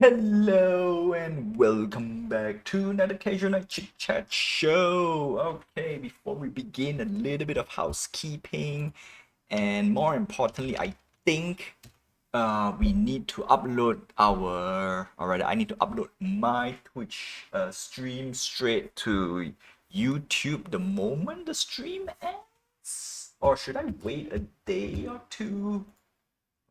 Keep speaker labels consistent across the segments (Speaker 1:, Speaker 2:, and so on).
Speaker 1: Hello and welcome back to another casual night chit chat show. Okay, before we begin, a little bit of housekeeping, and more importantly, I think we need to upload our, or rather, I need to upload my Twitch stream straight to YouTube the moment the stream ends, or should I wait a day or two?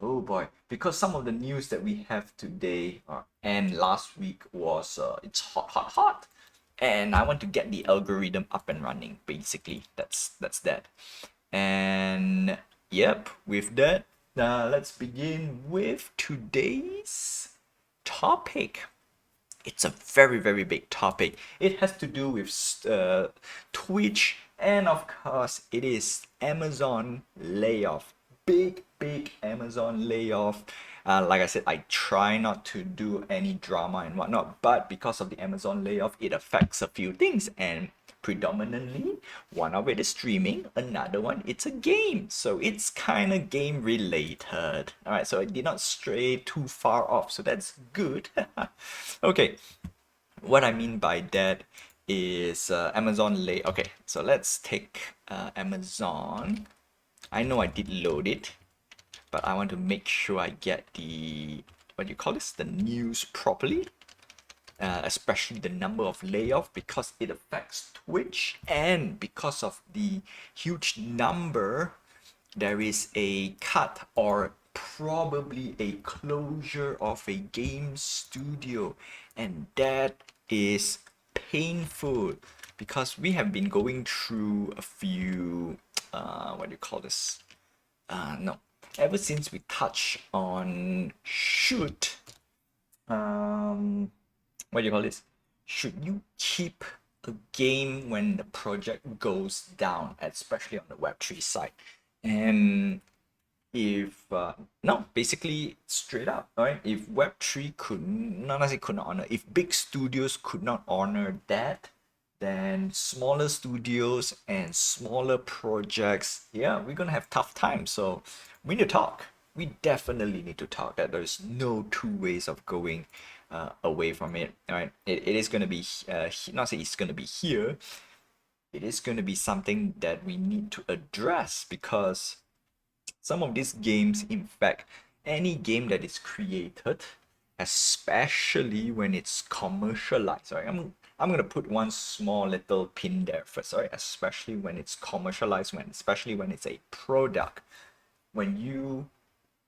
Speaker 1: Oh boy, because some of the news that we have today and last week was it's hot, hot, hot, and I want to get the algorithm up and running. Basically, that's that. And yep, with that, let's begin with today's topic. It's a very, very big topic. It has to do with Twitch, and of course, it is Amazon layoff. Big, big Amazon layoff. Like I said, I try not to do any drama and whatnot, but because of the Amazon layoff, it affects a few things, and predominantly, one of it is streaming, another one it's a game, so it's kind of game related. All right, so I did not stray too far off, so that's good. Okay, what I mean by that is Amazon lay. Okay, so let's take Amazon. I know I did load it, but I want to make sure I get the, what do you call this, the news properly. Especially the number of layoff, because it affects Twitch, and because of the huge number, there is a cut or probably a closure of a game studio, and that is painful because we have been going through a few what do you call this, no, ever since we touched on shoot, what do you call this? Should you keep a game when the project goes down, especially on the Web3 side? And if no, basically straight up, right? If Web3 could not necessarily could not honor, if big studios could not honor that, then smaller studios and smaller projects, yeah, we're gonna have tough times. So we need to talk. We definitely need to talk. That there's no two ways of going away from it. All right, it is gonna be not say it's gonna be here. It is gonna be something that we need to address, because some of these games, in fact, any game that is created, especially when it's commercialized, right? I'm gonna put one small little pin there first, right? Especially when it's commercialized, especially when it's a product, when you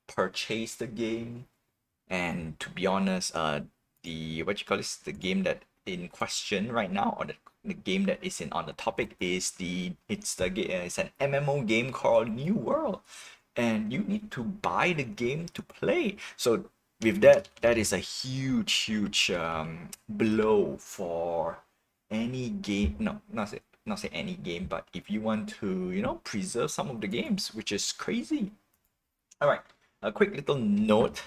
Speaker 1: purchase the game, and to be honest, the, what you call this, the game that in question right now, or the game that is in on the topic, is it's an MMO game called New World, and you need to buy the game to play. So with that, that is a huge, huge blow for any game. No, not say any game, but if you want to, preserve some of the games, which is crazy. All right, a quick little note.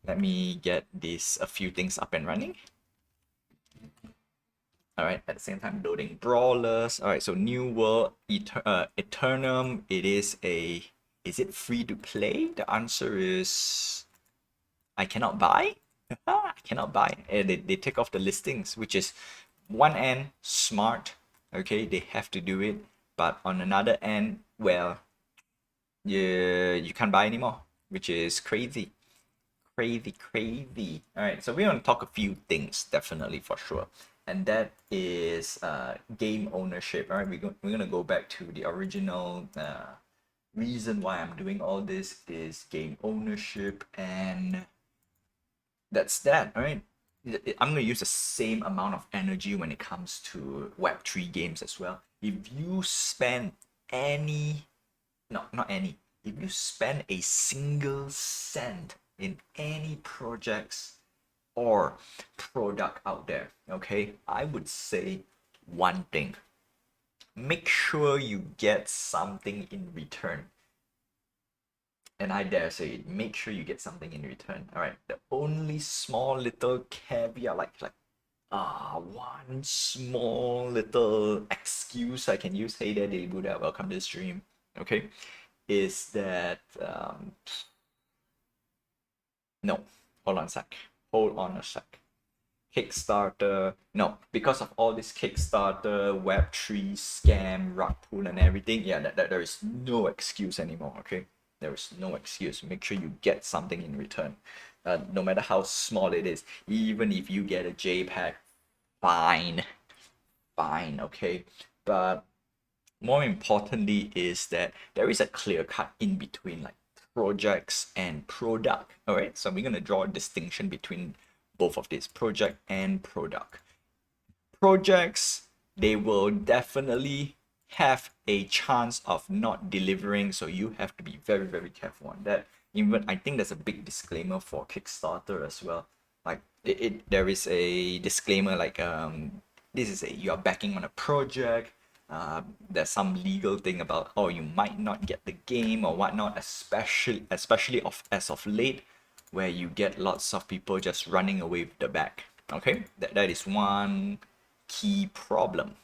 Speaker 1: Let me get this, a few things up and running. All right, at the same time loading brawlers. All right, so New World Eternum, is it free to play? The answer is I cannot buy. I cannot buy. They take off the listings, which is one end smart. Okay, they have to do it, but on another end, well, you can't buy anymore, which is crazy. Crazy, crazy. All right, so we want to talk a few things, definitely, for sure, and that is game ownership. All right, we're gonna go back to the original reason why I'm doing all this is game ownership, and that's that. All right, I'm gonna use the same amount of energy when it comes to Web3 games as well. If you spend any, no, not any, if you spend a single cent in any projects or product out there, okay, I would say one thing: make sure you get something in return. And I dare say it, make sure you get something in return. All right, the only small little caveat, one small little excuse I can use, hey there Daily Buddha, welcome to the stream, okay, is that no, hold on a sec. hold on a sec. Kickstarter, no, because of all this Kickstarter, Web3 scam, rug pull, and everything, yeah, there is no excuse anymore, okay? There is no excuse. Make sure you get something in return. No matter how small it is, even if you get a JPEG, fine, fine, okay? But more importantly is that there is a clear cut in between like projects and product. All right, so we're going to draw a distinction between both of these, project and product. Projects, they will definitely have a chance of not delivering, so you have to be very, very careful on that. Even I think there's a big disclaimer for Kickstarter as well. Like there is a disclaimer like this is a you are backing on a project. There's some legal thing about you might not get the game or whatnot, especially as of late, where you get lots of people just running away with the bag. Okay, that is one key problem.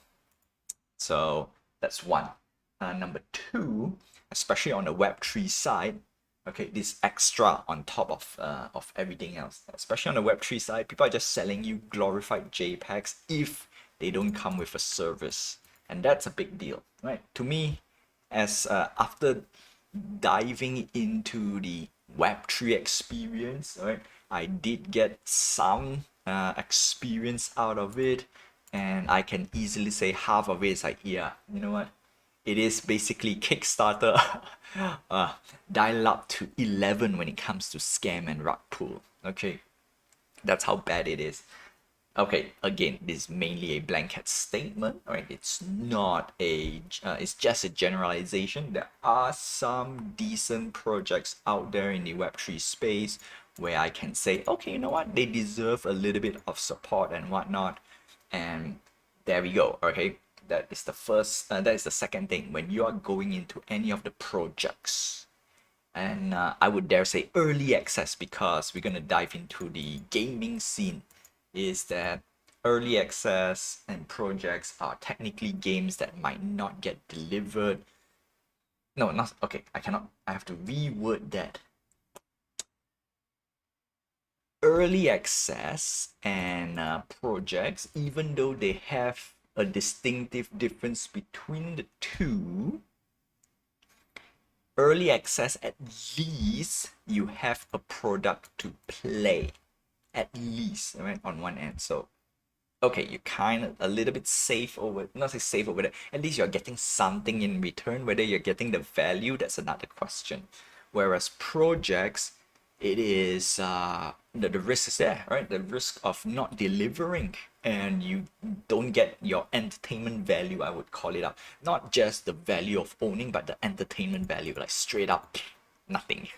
Speaker 1: So that's one. Number two, especially on the Web3 side, okay, this extra on top of everything else. Especially on the Web3 side, people are just selling you glorified JPEGs if they don't come with a service, and that's a big deal, right? To me, as after diving into the Web3 experience, right, I did get some experience out of it, and I can easily say half of it is like, yeah, you know what? It is basically Kickstarter dial up to 11 when it comes to scam and rug pull. Okay, that's how bad it is. Okay, again, this is mainly a blanket statement, right? It's not it's just a generalization. There are some decent projects out there in the Web3 space where I can say, okay, you know what? They deserve a little bit of support and whatnot. And there we go, okay? That is the first, that is the second thing. When you are going into any of the projects, and I would dare say early access, because we're going to dive into the gaming scene, is that early access and projects are technically games that might not get delivered. No, not okay. I have to reword that. Early access and projects, even though they have a distinctive difference between the two, early access, at least you have a product to play, at least, right, on one end. So okay, you're kind of a little bit safe over, not say safe over there, at least you're getting something in return. Whether you're getting the value, that's another question. Whereas projects, it is the risk is there, right? The risk of not delivering, and you don't get your entertainment value, I would call it up. Not just the value of owning, but the entertainment value, like straight up nothing.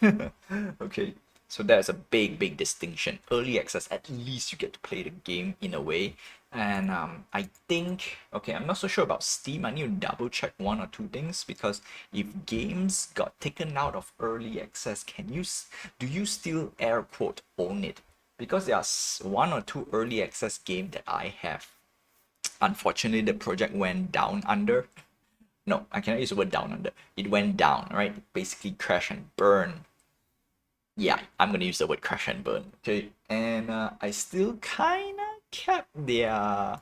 Speaker 1: Okay, so there's a big distinction. Early access, at least you get to play the game in a way. And I think, okay, I'm not so sure about Steam. I need to double check one or two things, because if games got taken out of early access, do you still air quote own it? Because there's one or two early access game that I have. Unfortunately, the project went down under. No, I cannot use the word down under. It went down, right? Basically crash and burn. Yeah, I'm gonna use the word crash and burn. Okay, and I still kinda kept their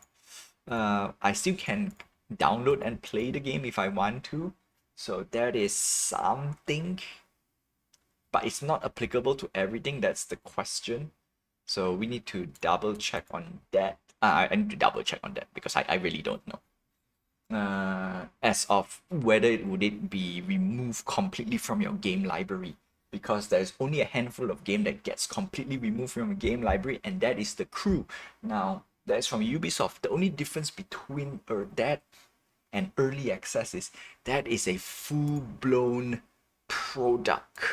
Speaker 1: I still can download and play the game if I want to, so that is something, but it's not applicable to everything. That's the question, so we need to double check on that. I need to double check on that, because I really don't know as of whether would it be removed completely from your game library, because there's only a handful of game that gets completely removed from your game library, and that is The Crew. Now, that's from Ubisoft. The only difference between that and early access is that is a full-blown product.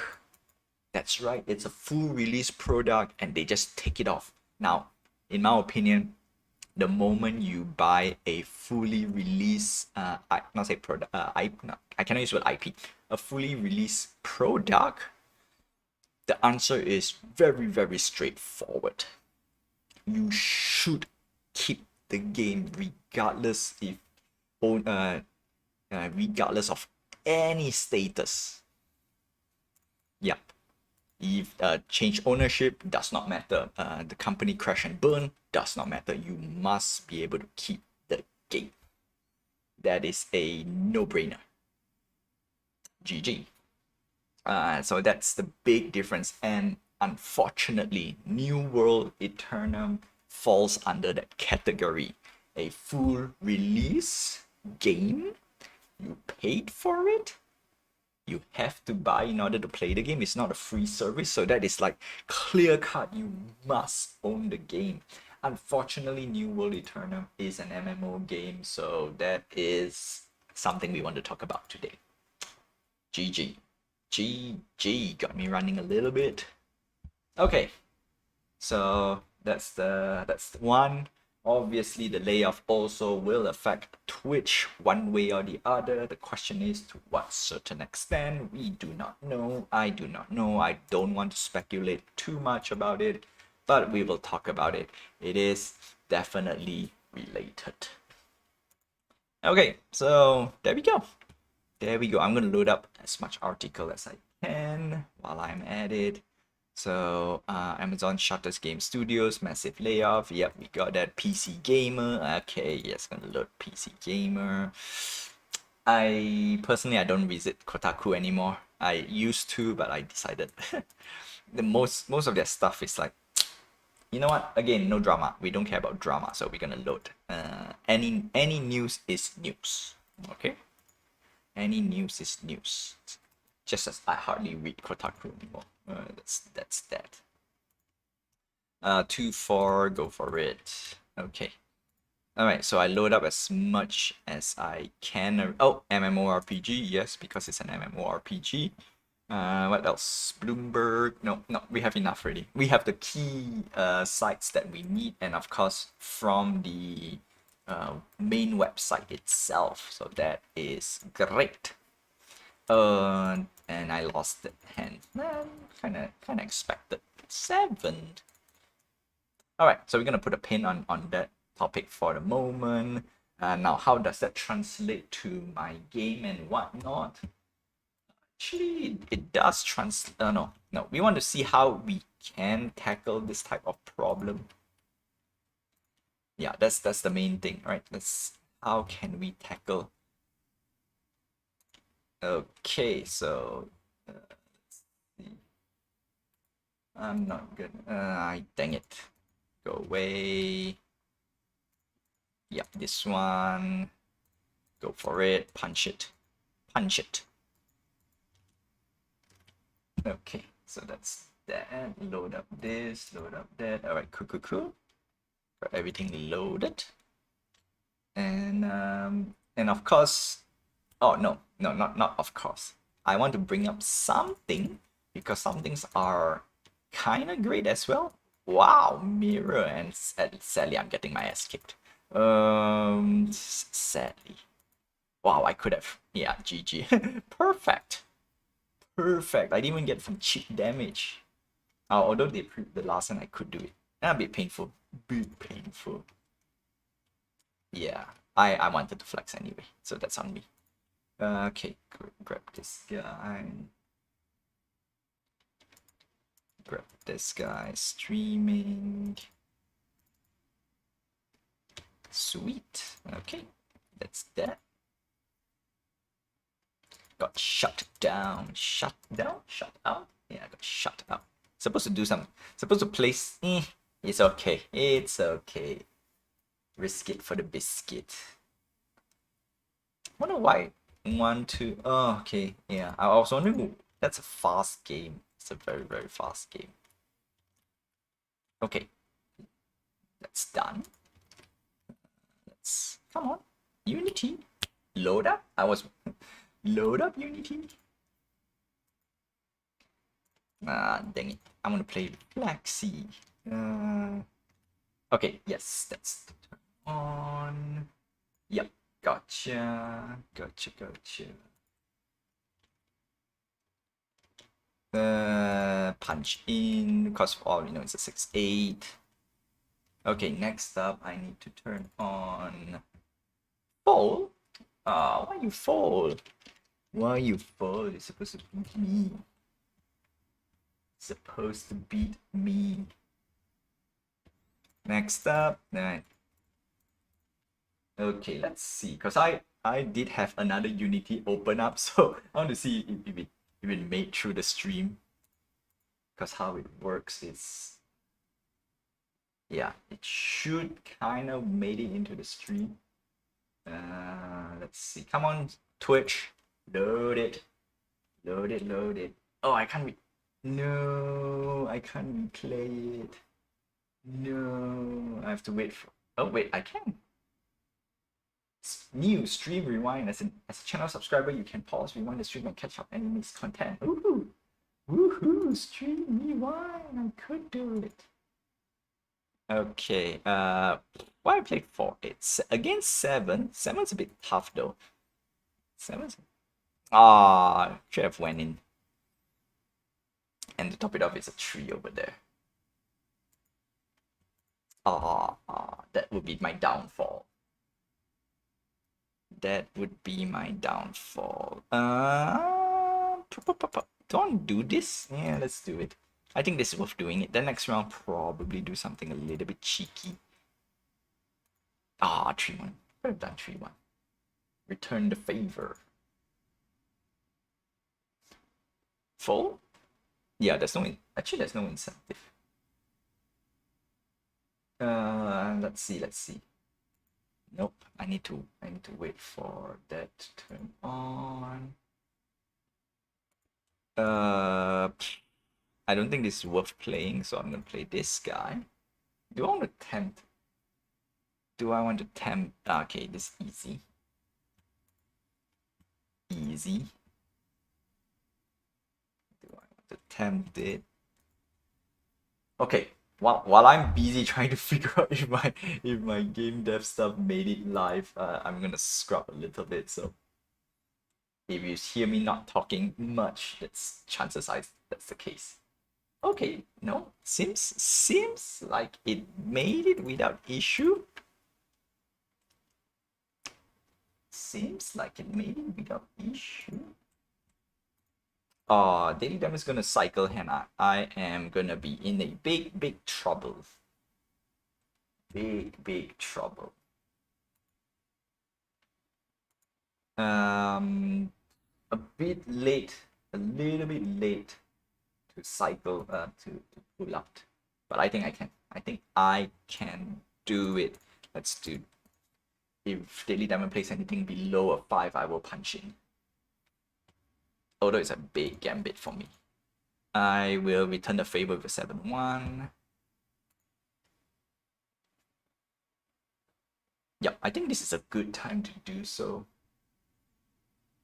Speaker 1: That's right, it's a full release product, and they just take it off. Now, in my opinion, the moment you buy a fully released not say product, I cannot use the word IP, a fully released product, the answer is very straightforward. You should keep the game regardless if regardless of any status. Yep. If change ownership does not matter, the company crash and burn does not matter. You must be able to keep the game. That is a no-brainer. GG. So that's the big difference. And unfortunately, New World Eternum falls under that category. A full release game. You paid for it. You have to buy in order to play the game. It's not a free service, so that is like clear cut. You must own the game. Unfortunately, New World Eternum is an MMO game, so that is something we want to talk about today. GG. GG. Got me running a little bit. Okay, so that's one. Obviously, the layoff also will affect Twitch one way or the other. The question is to what certain extent. We do not know. I do not know. I don't want to speculate too much about it, but we will talk about it. It is definitely related. Okay, so there we go. There we go. I'm going to load up as much article as I can while I'm at it. So Amazon shutters game studios, massive layoff. Yep, we got that. PC Gamer. Okay, yes, gonna load PC Gamer. I don't visit Kotaku anymore. I used to, but I decided the most of their stuff is like, you know what? Again, no drama. We don't care about drama, so we're gonna load. Any news is news. Okay. Any news is news. Just as I hardly read Kotaku anymore. That's that. 2-4, go for it. Okay. Alright, so I load up as much as I can. Oh, MMORPG, yes, because it's an MMORPG. What else? Bloomberg. No, we have enough already. We have the key sites that we need, and of course from the main website itself. So that is great. And I lost the hand. Kind of expected. 7. All right, so we're gonna put a pin on that topic for the moment. Now, how does that translate to my game and whatnot? Actually, it does translate. No. We want to see how we can tackle this type of problem. Yeah, that's the main thing, right? That's how can we tackle. Okay, so let's see. I'm not good. Dang it. Go away. Yep, this one. Go for it. Punch it. Punch it. Okay, so that's that. Load up this, load up that. Alright, cool. Got everything loaded. And of course, oh no, not of course. I want to bring up something because some things are kind of great as well. Wow, mirror and sadly I'm getting my ass kicked. Sadly. Wow, I could have. Yeah, GG. Perfect. I didn't even get some cheap damage. Although they proved the last time I could do it. A bit painful. Yeah, I wanted to flex anyway, so that's on me. Okay, grab this guy. Grab this guy. Streaming. Sweet. Okay, that's that. Got shut down. Shut out? Yeah, I got shut out. Supposed to place. It's okay. Risk it for the biscuit. Wonder why 1, 2. Oh, okay. Yeah, I was wondering. That's a fast game. It's a very, very fast game. Okay, that's done. Let's come on. Unity. Load up. Load up Unity. Dang it. I'm gonna play Flexi. Okay, yes, that's on. Yep, gotcha. Punch in, because for all we know it's a 6-8. Okay, next up I need to turn on fold. Why you fold? You're supposed to beat me. supposed to beat me. Next up, okay, let's see. Because I did have another Unity open up, so I want to see if it made through the stream. Because how it works is, yeah, it should kind of made it into the stream. Let's see. Come on, Twitch, load it, load it, load it. Oh, I can't. No, I can't replay it. No, I have to wait for. Oh wait, I can. New stream rewind. As a channel subscriber, you can pause, rewind the stream, and catch up any missed content. Woohoo! Woohoo! Stream rewind. I could do it. Okay. Why I played 4? It's against 7. 7's a bit tough though. 7's. Should have went in. And to top it off, it's a 3 over there. That would be my downfall. That would be my downfall. Do I want to do this? Yeah, let's do it. I think this is worth doing it. The next round, probably do something a little bit cheeky. 3-1. Could have done 3-1. Return the favor. Full? Yeah, there's no incentive. Let's see. Nope. I need to wait for that to turn on. I don't think this is worth playing, so I'm gonna play this guy. Do I want to tempt? Okay, this is easy. Easy. Do I want to tempt it? Okay. While I'm busy trying to figure out if my game dev stuff made it live, I'm gonna scrub a little bit. So if you hear me not talking much, that's chances are that's the case. Okay, no, seems like it made it without issue. Seems like it made it without issue. Daily Damage is gonna cycle, and I am gonna be in a big trouble. Big trouble. A little bit late to cycle, to pull out, but I think I can do it. Let's do. If Daily Diamond plays anything below a 5, I will punch in. Although it's a big gambit for me. I will return the favor with a 7-1. Yep, I think this is a good time to do so.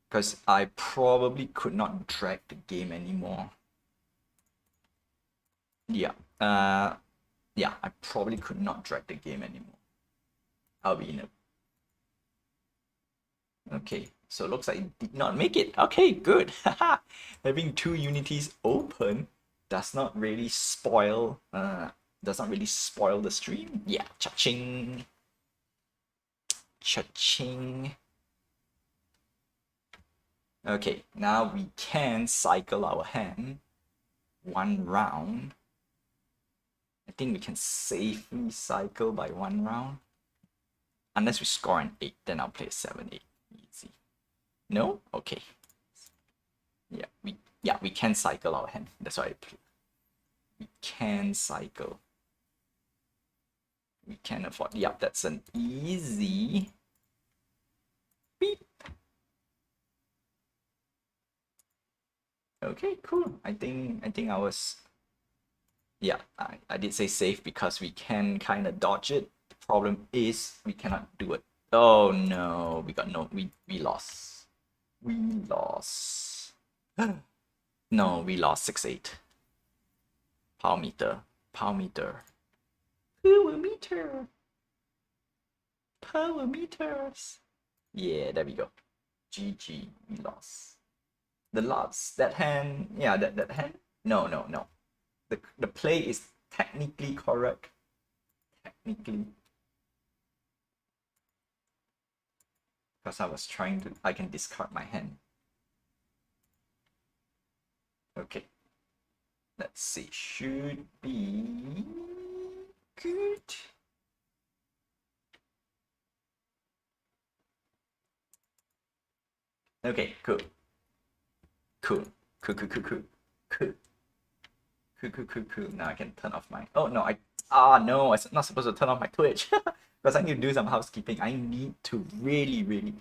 Speaker 1: Because I probably could not drag the game anymore. Yeah, I probably could not drag the game anymore. I'll be in a... Okay, so it looks like it did not make it. Okay, good. Having 2 unities open does not really spoil the stream. Yeah, cha-ching. Cha-ching. Okay, now we can cycle our hand 1 round. I think we can safely cycle by 1 round. Unless we score an 8, then I'll play a 7-8. Easy. No? Okay. Yeah, we can cycle our hand. That's why I play. We can cycle. We can afford. Yep, that's an easy. Beep. Okay, cool. I think I was. Yeah, I did say safe because we can kind of dodge it. The problem is we cannot do it. Oh no, we lost. We lost. No, we lost 6-8. Power meter. Power meter. Power meters. Yeah, there we go. GG, we lost. That hand, yeah, that hand. No. The play is technically correct. Technically. Because I can discard my hand. Okay. Let's see, should be good. Okay, cool. Cool. Cool, cool, cool, cool. Cool. Cool, cool, cool, cool. Now I can turn off my... Oh, no, no, I'm not supposed to turn off my Twitch. Because I need to do some housekeeping. I need to really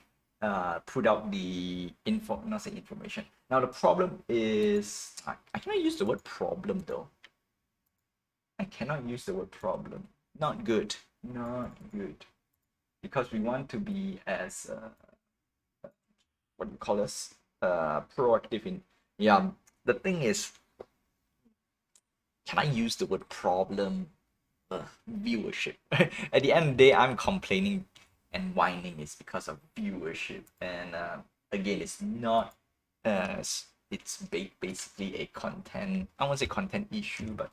Speaker 1: put out the info, not say information. Now the problem is, I cannot use the word problem though. I cannot use the word problem. Not good. Not good. Because we want to be as, what do you call us? Proactive in... Yeah, the thing is, can I use the word problem? Viewership. At the end of the day, I'm complaining and whining is because of viewership. And again, it's not it's basically a content, I won't say content issue, but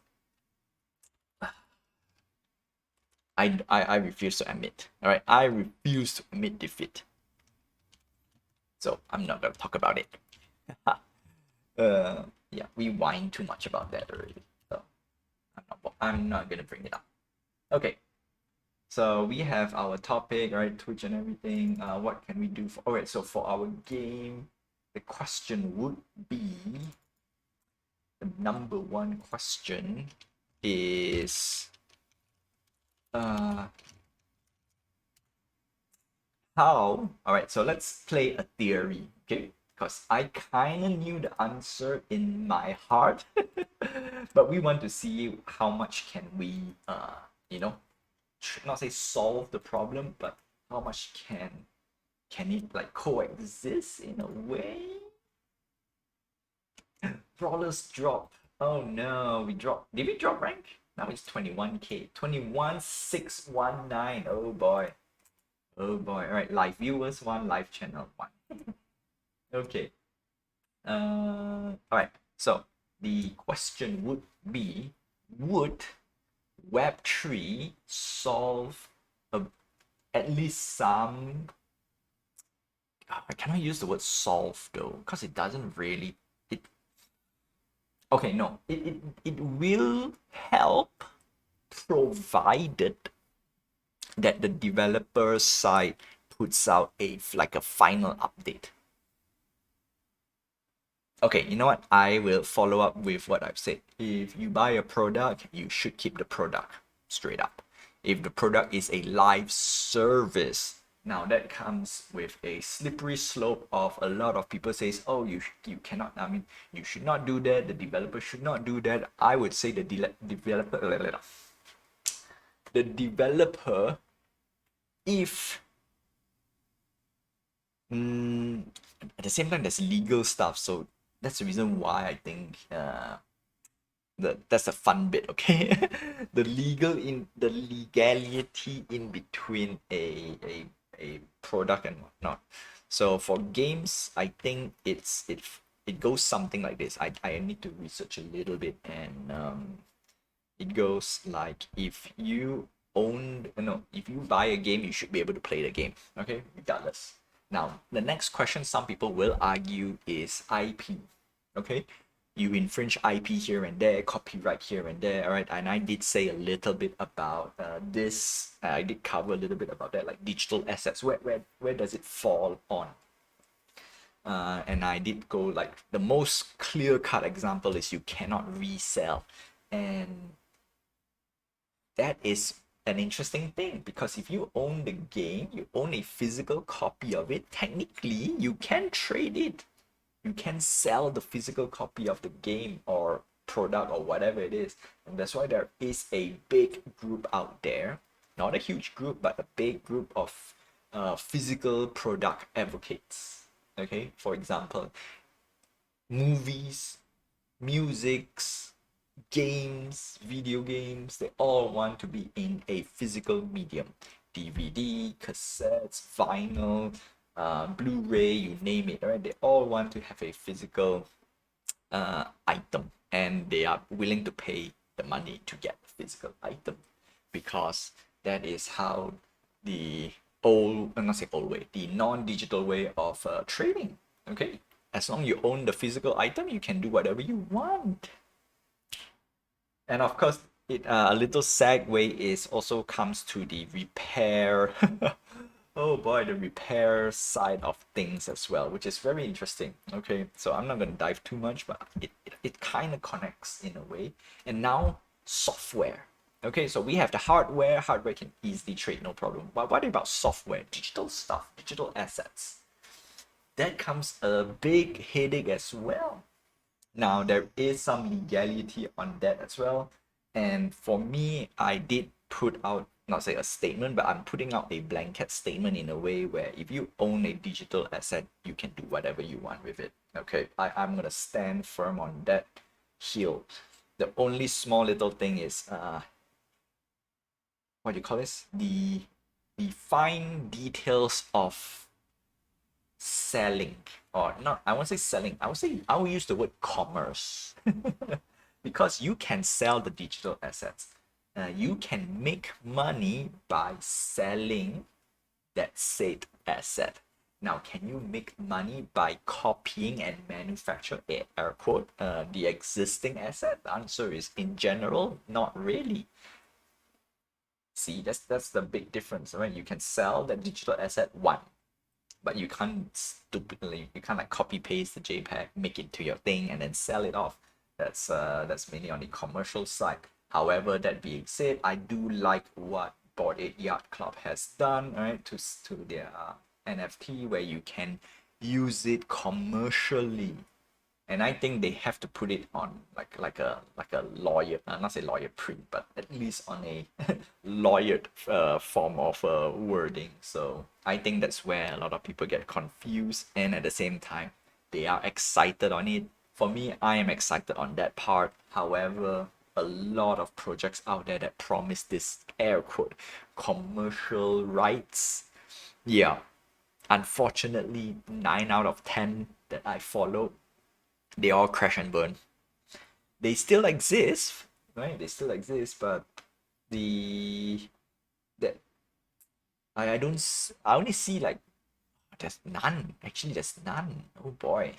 Speaker 1: I refuse to admit. All right, I refuse to admit defeat. So I'm not gonna talk about it. Yeah, we whine too much about that already. So I'm not gonna bring it up. Okay. So we have our topic, right? Twitch and everything. What can we do for... Alright, so for our game, the question would be... The number one question is... How... Alright, so let's play a theory, okay? Because I kind of knew the answer in my heart. But we want to see how much can we, you know, not say solve the problem, but how much can it like coexist in a way? Brawlers drop. Oh no, we dropped. Did we drop rank? Now it's 21k. 21619. Oh boy. Oh boy. Alright, live viewers one, live channel one. Okay. Alright. So the question would be, would Web3 solve at least some... I cannot use the word solve though, because it doesn't really... Okay, no. It will help, provided that the developer side puts out a final update. Okay, you know what? I will follow up with what I've said. If you buy a product, you should keep the product straight up. If the product is a live service, now that comes with a slippery slope of a lot of people says, oh, you cannot, I mean, you should not do that. The developer should not do that. I would say the developer, if at the same time there's legal stuff, so that's the reason why I think that's the fun bit, okay? the legality in between a product and whatnot. So for games, I think it goes something like this. I need to research a little bit, and it goes like, if you if you buy a game, you should be able to play the game, okay, regardless. Now the next question some people will argue is IP, okay? You infringe IP here and there, copyright here and there, all right? And I did say a little bit about this. I did cover a little bit about that, like digital assets. Where does it fall on? And I did go like the most clear-cut example is you cannot resell, and that is an interesting thing, because if you own the game, you own a physical copy of it, technically you can trade it. You can sell the physical copy of the game or product or whatever it is. And that's why there is a big group out there, not a huge group, but a big group of physical product advocates. Okay, for example, movies, musics, games, video games, they all want to be in a physical medium. DVD, cassettes, vinyl, Blu-ray, you name it, right? They all want to have a physical item, and they are willing to pay the money to get the physical item, because that is how the not say old way, the non-digital way of trading. Okay, as long as you own the physical item, you can do whatever you want. And of course, it a little segue is also comes to the repair. Oh boy, the repair side of things as well, which is very interesting. Okay, so I'm not gonna dive too much, but it kind of connects in a way. And now software. Okay, so we have the hardware. Hardware can easily trade, no problem. But what about software, digital stuff, digital assets? That comes a big headache as well. Now, there is some legality on that as well. And for me, I did put out, not say a statement, but I'm putting out a blanket statement in a way where if you own a digital asset, you can do whatever you want with it. Okay, I'm going to stand firm on that hill. The only small little thing is, what do you call this? The fine details of selling, or not, I won't say selling, I will use the word commerce. Because you can sell the digital assets, you can make money by selling that said asset. Now, can you make money by copying and manufacture, air quote, the existing asset? The answer is in general not really. See, that's the big difference, right? You can sell that digital asset one, but you can't stupidly, you can't like copy paste the JPEG, make it to your thing, and then sell it off. That's mainly on the commercial side. However, that being said, I do like what Bored Ape Yacht Club has done, right, to their NFT, where you can use it commercially. And I think they have to put it on like a lawyer, not say lawyer print, but at least on a lawyered form of wording. So I think that's where a lot of people get confused, and at the same time, they are excited on it. For me, I am excited on that part. However, a lot of projects out there that promise this air quote commercial rights. Yeah, unfortunately, 9 out of 10 that I follow, they all crash and burn. They still exist, right? They still exist, but the that I don't I only see like there's none. Actually, there's none. Oh boy.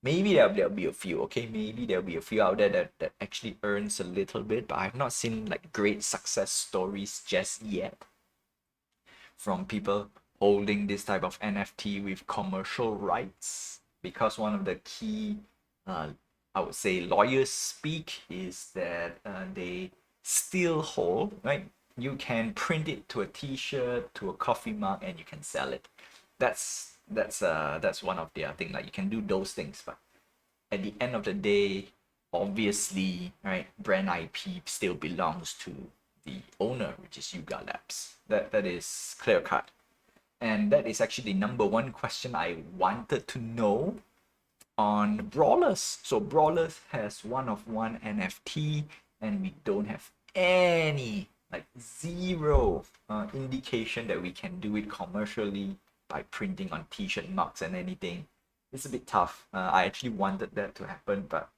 Speaker 1: Maybe there'll be a few, okay? Maybe there'll be a few out there that actually earns a little bit, but I've not seen like great success stories just yet from people holding this type of NFT with commercial rights. Because one of the key, uh, I would say, lawyers speak is that they still hold, right? You can print it to a T-shirt, to a coffee mug, and you can sell it. That's one of their thing. Like you can do those things, but at the end of the day, obviously, right, brand IP still belongs to the owner, which is Yuga Labs. That is clear cut. And that is actually the number one question I wanted to know on Brawlers. So Brawlers has one of one NFT, and we don't have any, like zero indication that we can do it commercially by printing on t-shirt mugs and anything. It's a bit tough. I actually wanted that to happen, but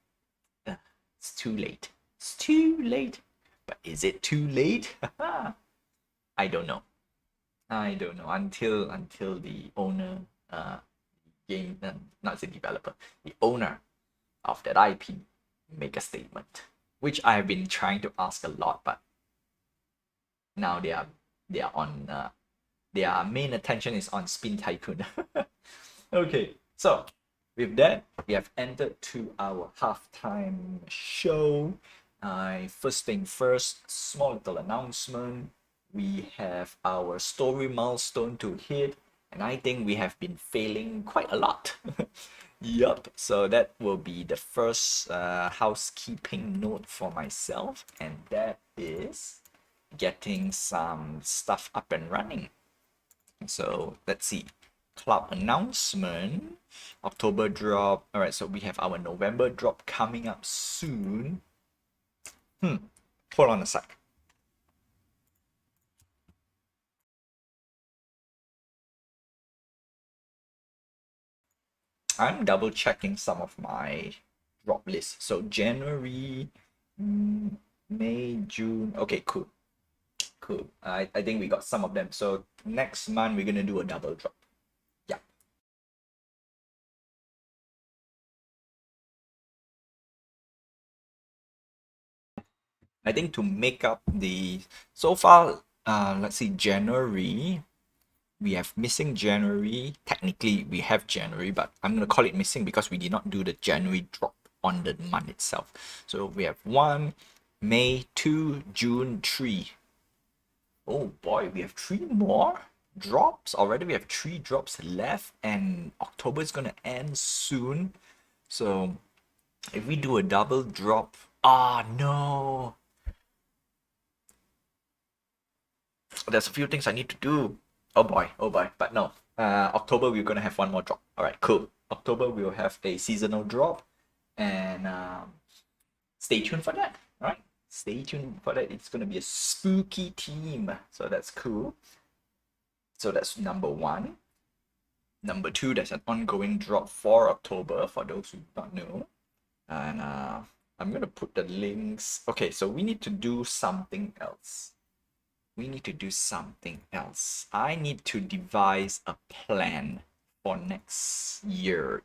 Speaker 1: uh, it's too late. It's too late. But is it too late? I don't know. I don't know until the owner, game, not the developer, the owner of that IP make a statement, which I have been trying to ask a lot, but now they are on their main attention is on Spin Tycoon. Okay, so with that, we have entered to our halftime show. First thing first, small little announcement. We have our story milestone to hit, and I think we have been failing quite a lot. Yup, so that will be the first housekeeping note for myself, and that is getting some stuff up and running. So let's see. Club announcement, October drop. All right, so we have our November drop coming up soon. Hold on a sec. I'm double checking some of my drop list. So January, May, June. Okay, cool. Cool. I think we got some of them. So next month we're gonna do a double drop. Yeah. I think to make up the so far, let's see, January, we have missing January. Technically, we have January, but I'm gonna call it missing because we did not do the January drop on the month itself. So we have 1, May, 2, June, 3. Oh boy, we have 3 more drops already. We have 3 drops left, and October is gonna end soon. So if we do a double drop, no, there's a few things I need to do. Oh boy, oh boy. But no, October we're gonna have 1 more drop. All right, cool. October we'll have a seasonal drop, and stay tuned for that. All right, stay tuned for that. It's gonna be a spooky theme, so that's cool. So that's number 1. Number 2, there's an ongoing drop for October for those who don't know, and I'm gonna put the links. Okay, so we need to do something else. We need to do something else. I need to devise a plan for next year.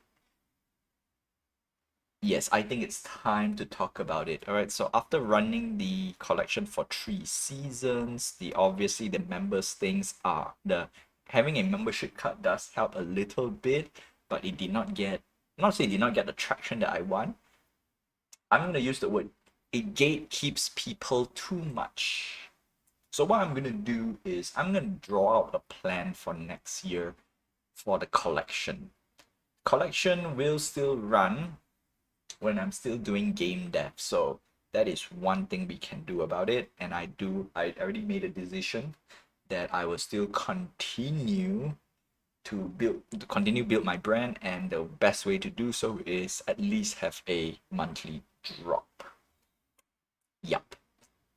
Speaker 1: Yes, I think it's time to talk about it. All right, so after running the collection for 3 seasons, the obviously the members things are the having a membership card does help a little bit, but it did not get, not say it did not get the traction that I want. I'm gonna use the word, it gatekeeps people too much. So what I'm gonna do is I'm gonna draw out a plan for next year for the collection. Collection will still run when I'm still doing game dev. So that is one thing we can do about it. And I already made a decision that I will still continue to continue build my brand, and the best way to do so is at least have a monthly drop. Yup.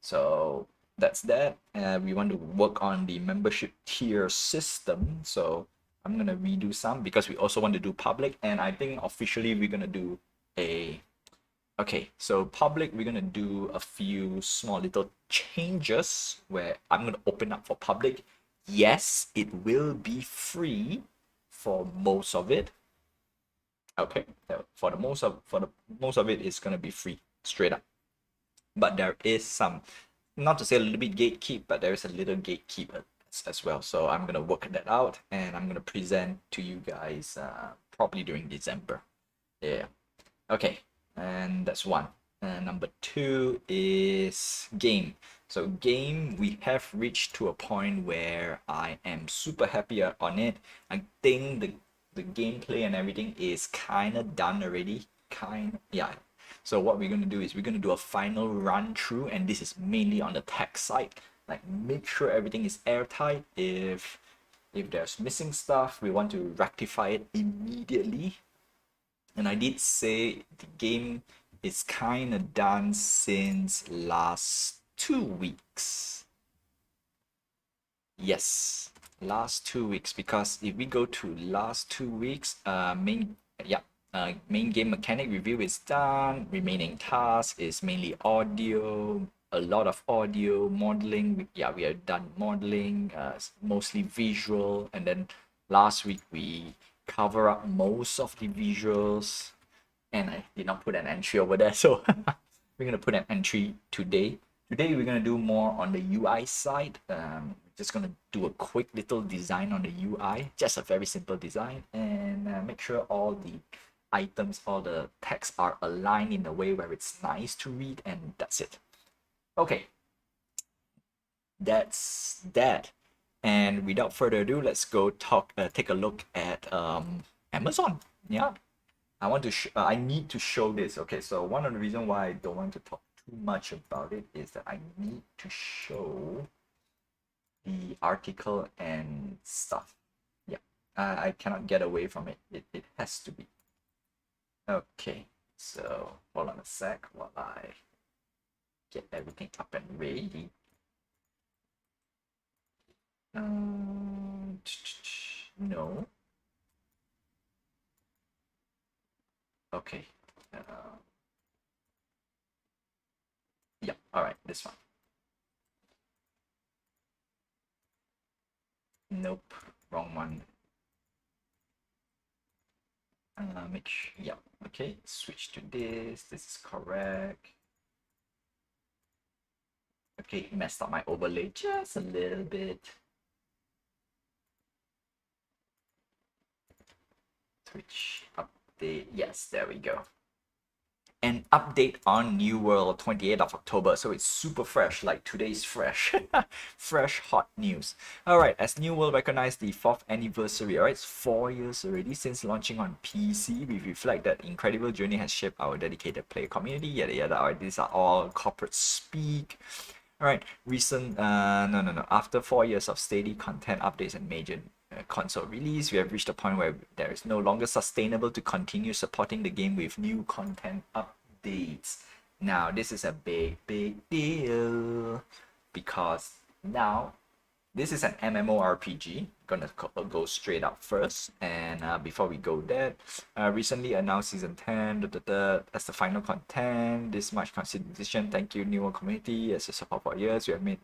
Speaker 1: So that's that. We want to work on the membership tier system. So I'm gonna redo some because we also want to do public, and I think officially we're gonna do a okay. So public, we're gonna do a few small little changes where I'm gonna open up for public. Yes, it will be free for most of it. Okay, for the most of it is gonna be free straight up. But there is some, not to say a little bit gatekeep, but there is a little gatekeeper as well. So I'm gonna work that out, and I'm gonna present to you guys probably during December. Yeah. Okay, and that's 1. Number 2 is game. So game, we have reached to a point where I am super happy on it. I think the gameplay and everything is kind of done already. Yeah. So what we're gonna do is we're gonna do a final run through, and this is mainly on the tech side. Like, make sure everything is airtight. If there's missing stuff, we want to rectify it immediately. And I did say the game is kind of done since last 2 weeks. Yes, last 2 weeks, because if we go to last 2 weeks, main game mechanic review is done. Remaining task is mainly audio, a lot of audio modeling. Yeah, we have done modeling, mostly visual, and then last week we cover up most of the visuals, and I did not put an entry over there, so we're gonna put an entry today. Today we're gonna do more on the UI side. Just gonna do a quick little design on the UI, just a very simple design, and make sure all the items, all the text are aligned in a way where it's nice to read, and that's it. Okay, that's that. And without further ado, let's go take a look at Amazon. Yeah, I need to show this. Okay, so one of the reasons why I don't want to talk too much about it is that I need to show the article and stuff. Yeah, I cannot get away from it. It has to be. Okay, so hold on a sec while I get everything up and ready. No. Okay. Yeah, all right, this one. Nope, wrong one. Make sure, yeah, okay, switch to this. This is correct. Okay, messed up my overlay just a little bit. Twitch update. Yes, there we go. An update on New World 28th of October. So it's super fresh, like today's fresh. Fresh, hot news. Alright, as New World recognized the 4th anniversary, alright, it's 4 years already since launching on PC. We reflect that incredible journey has shaped our dedicated player community, yada yada. Alright, these are all corporate speak. Alright, after 4 years of steady content updates and major console release, we have reached a point where there is no longer sustainable to continue supporting the game with new content updates. Now, this is a big deal because now this is an MMORPG. Gonna go straight up first, and before we go there, recently announced season 10 as the final content. This much consideration. Thank you, New World community, as a support for years. We have made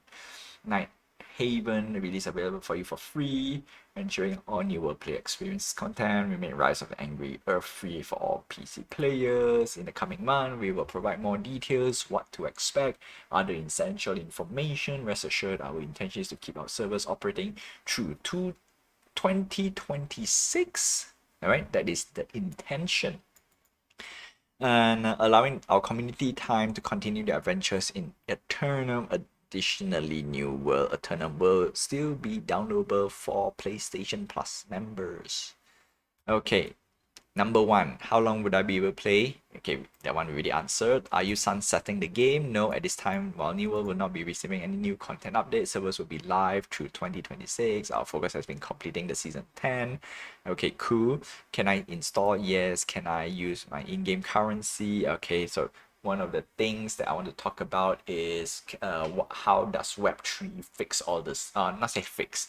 Speaker 1: Night Haven release available for you for free, ensuring all New World player experience content. We made Rise of the Angry Earth free for all PC players. In the coming month, we will provide more details, what to expect, other essential information. Rest assured, our intention is to keep our servers operating through 2026. Alright, that is the intention. And allowing our community time to continue their adventures in Eternum. Additionally, New World Eternum will still be downloadable for PlayStation Plus members. Okay, number 1, how long would I be able to play? Okay, that one we already answered. Are you sunsetting the game? No, at this time, while New World will not be receiving any new content updates, servers will be live through 2026. Our focus has been completing the season 10. Okay, cool. Can I install? Yes. Can I use my in-game currency? Okay, so one of the things that I want to talk about is how does Web3 fix all this? Not say fix.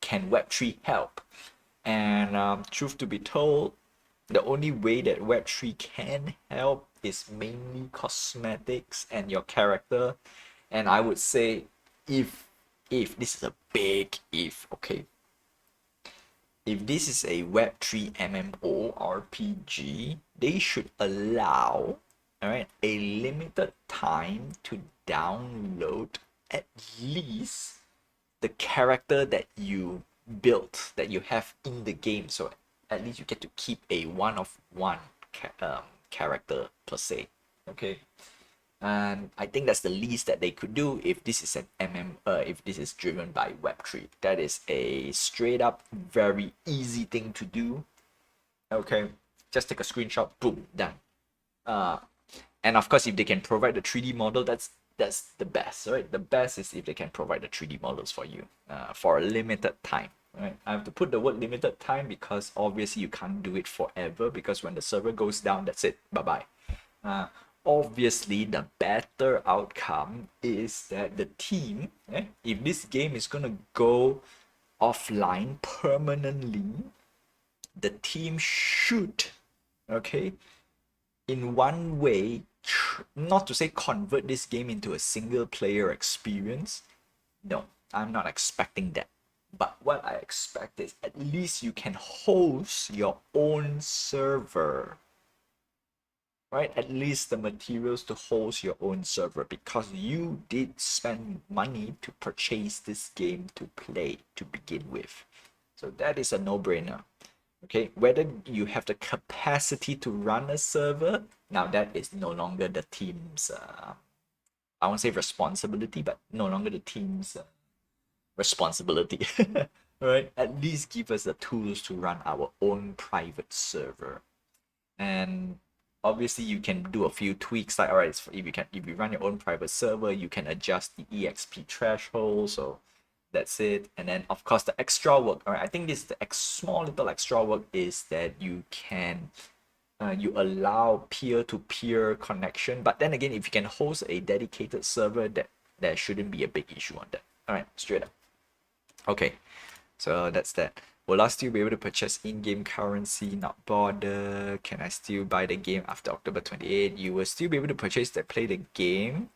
Speaker 1: Can Web3 help? And truth to be told, the only way that Web3 can help is mainly cosmetics and your character. And I would say if this is a big if, okay, if this is a Web3 MMORPG, they should allow, alright, a limited time to download at least the character that you built, that you have in the game. So at least you get to keep a one-of-one character per se. Okay, and I think that's the least that they could do if this is an if this is driven by Web3. That is a straight up very easy thing to do. Okay, just take a screenshot, boom, done. And of course, if they can provide the 3D model, that's the best, right? The best is if they can provide the 3D models for you for a limited time. Right? I have to put the word limited time because obviously you can't do it forever, because when the server goes down, that's it, bye-bye. Obviously, the better outcome is that the team, if this game is gonna go offline permanently, the team should, okay, in one way, not to say convert this game into a single player experience. No, I'm not expecting that. But what I expect is at least you can host your own server. Right? At least the materials to host your own server, because you did spend money to purchase this game to play to begin with. So that is a no-brainer. Okay, whether you have the capacity to run a server, now that is no longer the team's, I won't say responsibility, but no longer the team's responsibility. Right? At least give us the tools to run our own private server. And obviously you can do a few tweaks, like, all right, if you run your own private server, you can adjust the EXP threshold, so that's it. And then of course the extra work, all right, I think this the small little extra work is that you can you allow peer-to-peer connection, but then again, if you can host a dedicated server, that there shouldn't be a big issue on that. All right, straight up. Okay, so that's that. Will I still be able to purchase in-game currency? Not bother. Can I still buy the game after October 28th? You will still be able to purchase that, play the game.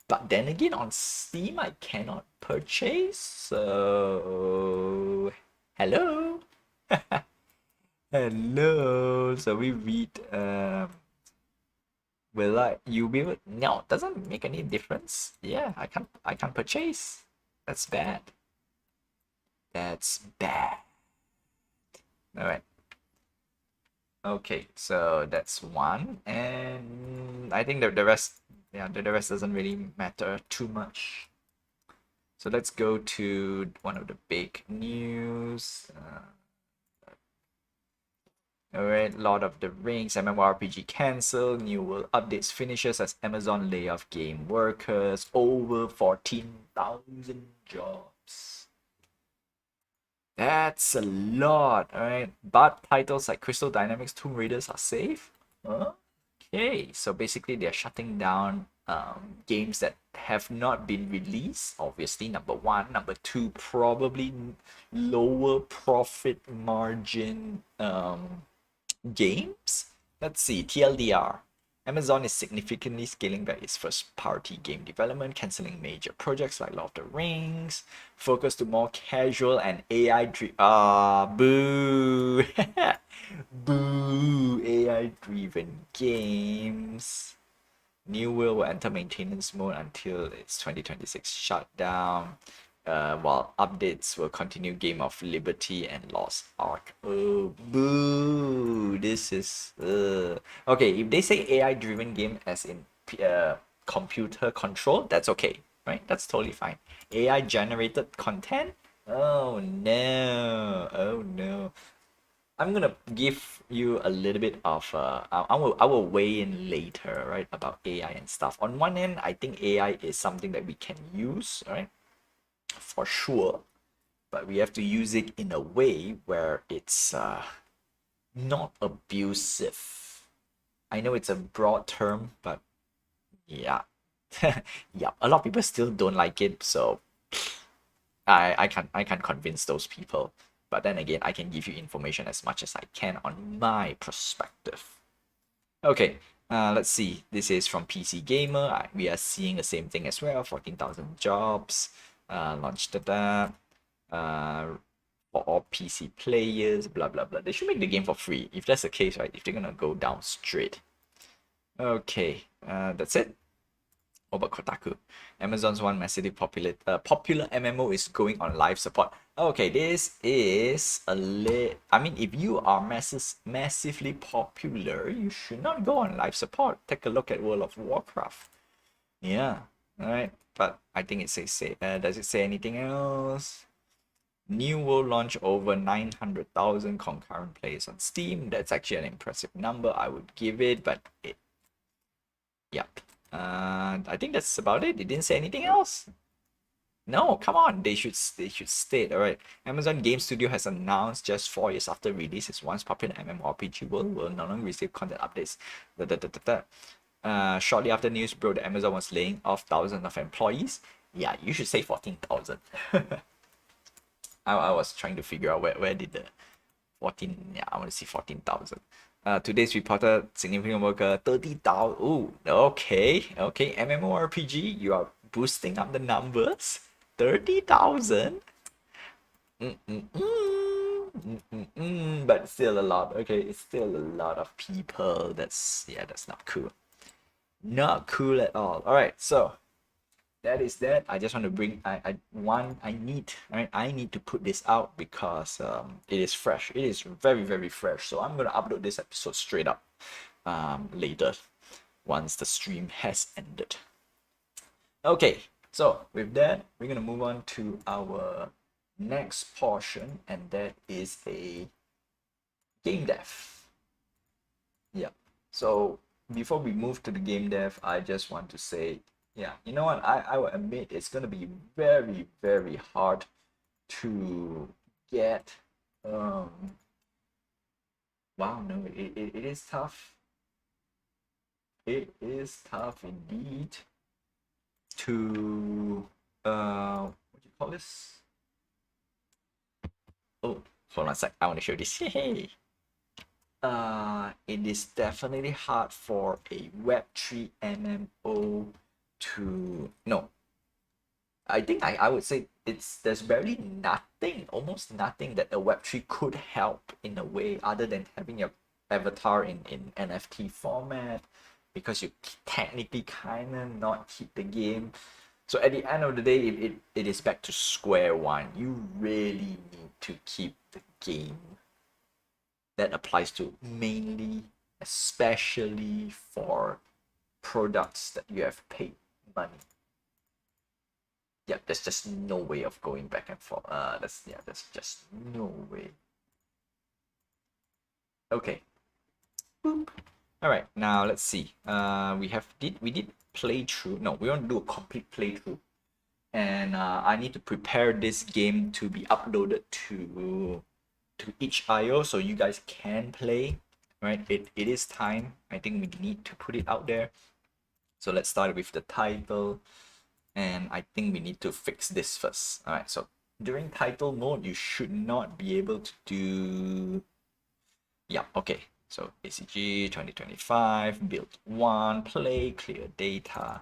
Speaker 1: But then again, on Steam, I cannot purchase. So, hello. Hello. So we read. Will you be able? No, doesn't make any difference. Yeah, I can't purchase. That's bad. That's bad. All right. Okay, so that's one, and I think the rest, yeah, the rest doesn't really matter too much. So let's go to one of the big news. Alright, Lord of the Rings, MMORPG cancelled, New World updates finishes as Amazon layoff game workers, over 14,000 jobs. That's a lot, alright. But titles like Crystal Dynamics Tomb Raiders are safe? Okay, so basically they're shutting down games that have not been released. Obviously, number one. Number two, probably lower profit margin games. Let's see, TLDR. Amazon is significantly scaling back its first-party game development, cancelling major projects like Lord of the Rings, focus to more casual and AI-driven. Boo! Boo! AI-driven games. New World will enter maintenance mode until its 2026 shutdown. While updates will continue Game of Liberty and Lost Ark. Oh, boo! This is okay. If they say AI-driven game, as in computer control, that's okay, right? That's totally fine. AI-generated content? Oh no! Oh no! I'm gonna give you a little bit of I will weigh in later, right, about AI and stuff. On one end, I think AI is something that we can use, right, for sure, but we have to use it in a way where it's not abusive. I know it's a broad term, but yeah, yeah, a lot of people still don't like it, so I can't convince those people. But then again, I can give you information as much as I can on my perspective. Okay, let's see. This is from PC Gamer. We are seeing the same thing as well. 14,000 jobs. Launched that. For all PC players. Blah blah blah. They should make the game for free. If that's the case, right? If they're gonna go down straight. Okay. That's it. What about Kotaku? Amazon's one massively popular MMO is going on live support. Okay, this is a I mean, if you are massively popular, you should not go on live support. Take a look at World of Warcraft. Yeah, alright. But I think it says, does it say anything else? New World launch over 900,000 concurrent players on Steam. That's actually an impressive number. I would give it, but yep. I think that's about it. It didn't say anything else. No, come on. They should state. All right. Amazon Game Studio has announced just 4 years after release, its once popular MMORPG world will no longer receive content updates. Shortly after news broke that Amazon was laying off thousands of employees. Yeah, you should say 14,000. I was trying to figure out where did the 14. Yeah, I want to see 14,000. Today's reported significant worker 30,000. Oh, okay. MMORPG, you are boosting up the numbers. 30,000. But still a lot. Okay, it's still a lot of people. That's not cool. Not cool at all. All right, so that is that. I just want to bring I need to put this out because it is fresh. It is very, very fresh. So I'm gonna upload this episode straight up later once the stream has ended. Okay, so with that, we're gonna move on to our next portion, and that is a game dev. Yeah. So before we move to the game dev, I just want to say, yeah, you know what? I will admit it's gonna be very, very hard to get. Wow, no, it is tough. It is tough indeed to what do you call this? Oh, hold on a sec. I want to show this. Hey. It is definitely hard for a Web3 MMO to no. I think I would say there's barely nothing, almost nothing that a Web3 could help in a way other than having your avatar in NFT format, because you technically kind of not hit the game. So at the end of the day, it is back to square one. You really need to keep the game. That applies to mainly, especially for products that you have paid money. Yeah, there's just no way of going back and forth. There's just no way. Okay. Boop. All right, now let's see. We did playthrough. No, we want to do a complete playthrough, and I need to prepare this game to be uploaded to each IO so you guys can play. Right? It is time. I think we need to put it out there. So let's start with the title, and I think we need to fix this first. All right, so during title mode, you should not be able to do. Yeah, okay. So ACG 2025, build one, play, clear data.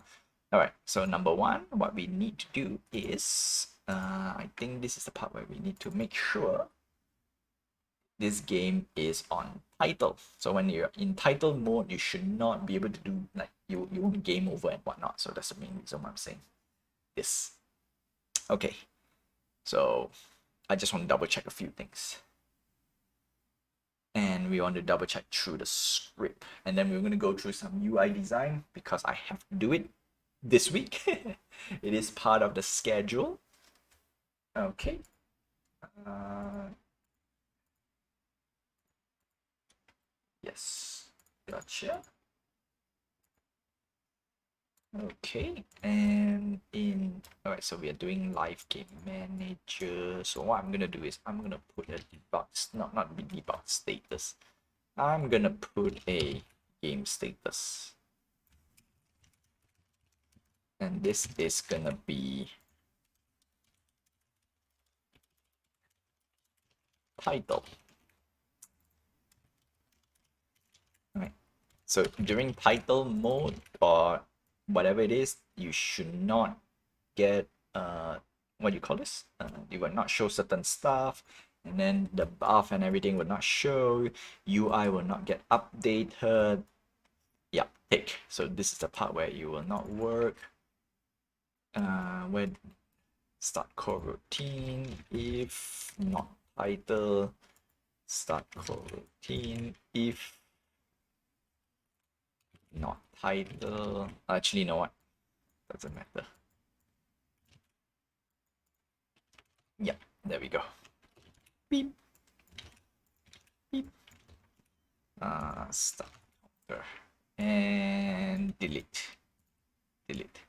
Speaker 1: All right, so number one, what we need to do is, I think this is the part where we need to make sure this game is on title. So when you're in title mode, you should not be able to do like you want game over and whatnot. So that's the main reason why I'm saying this. Okay, so I just want to double check a few things. And we want to double check through the script, and then we're going to go through some UI design because I have to do it this week. It is part of the schedule. Okay. Yes, gotcha. Okay, and all right, so we are doing live game manager. So what I'm gonna do is I'm gonna put a debug, not debug status. I'm gonna put a game status, and this is gonna be title. All right. So during title mode or whatever it is, you should not get what do you call this? You will not show certain stuff, and then the buff and everything will not show. UI will not get updated. Yeah, tick. So this is the part where you will not work. Where start core routine if not title. Start core routine if not title. Actually, you know what? Doesn't matter. Yeah, there we go. Beep. Beep. Start. And delete. Delete.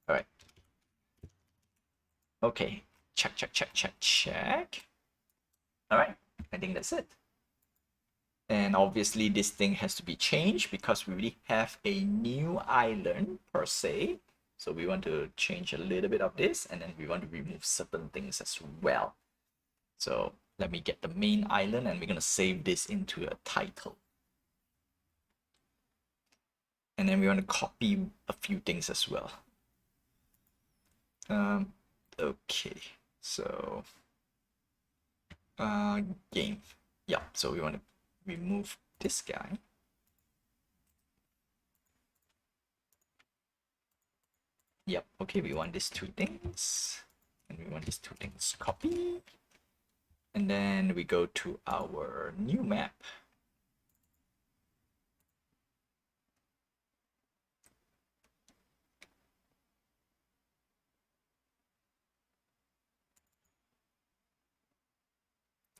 Speaker 1: All right. Okay. Check, check, check, check, check. All right. I think that's it. And obviously this thing has to be changed because we really have a new island per se. So we want to change a little bit of this, and then we want to remove certain things as well. So let me get the main island, and we're going to save this into a title. And then we want to copy a few things as well. Okay, so game. Yeah, so we want to remove this guy. Yep, okay, we want these two things, and we want these two things copy, and then we go to our new map.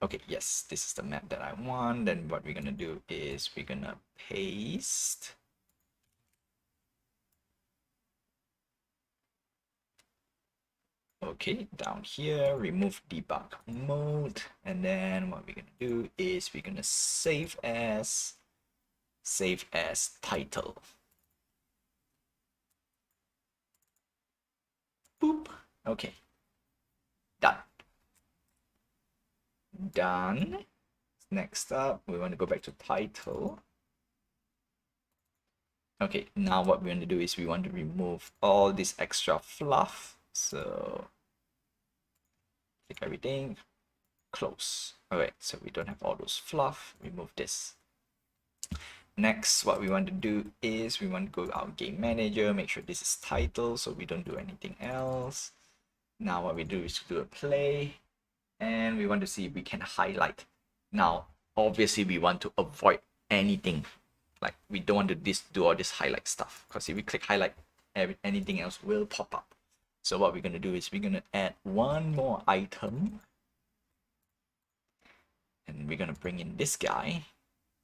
Speaker 1: Okay, yes, this is the map that I want. Then what we're gonna do is we're gonna paste okay down here, remove debug mode, and then what we're gonna do is we're gonna save as title. Boop. Okay, done. Done. Next up, we want to go back to title. Okay, now what we want to do is we want to remove all this extra fluff. So click everything, close. All right, so we don't have all those fluff. Remove this. Next, what we want to do is we want to go to our game manager, make sure this is title so we don't do anything else. Now what we do is do a play, and we want to see if we can highlight. Now, obviously we want to avoid anything. Like we don't want to do all this highlight stuff, because if we click highlight, anything else will pop up. So what we're going to do is we're going to add one more item, and we're going to bring in this guy.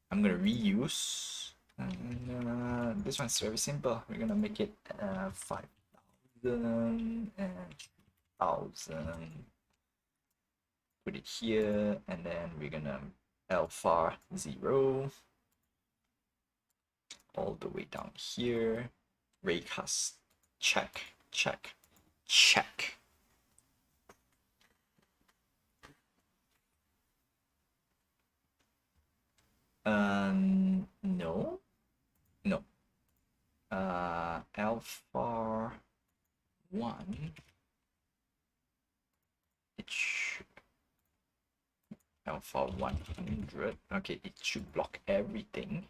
Speaker 1: I'm going to reuse, and this one's very simple. We're going to make it 5,000 and 1,000. Put it here, and then we're going to alpha 0 all the way down here. Raycast, check, check, check. No, no. Alpha 1. It should. Alpha 100. Okay, it should block everything.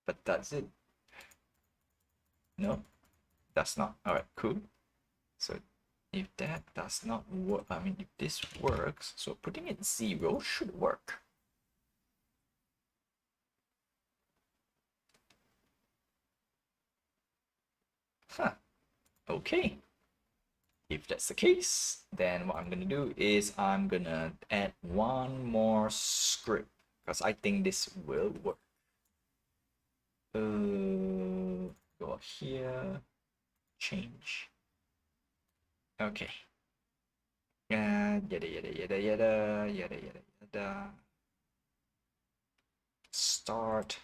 Speaker 1: But that's it. No, that's not. Alright, cool. So if that does not work, I mean, if this works, so putting it 0 should work. Huh. Okay. If that's the case, then what I'm gonna do is I'm gonna add one more script, because I think this will work. Go here, change. Okay. Yada yada yada yada yada yada yada. Start.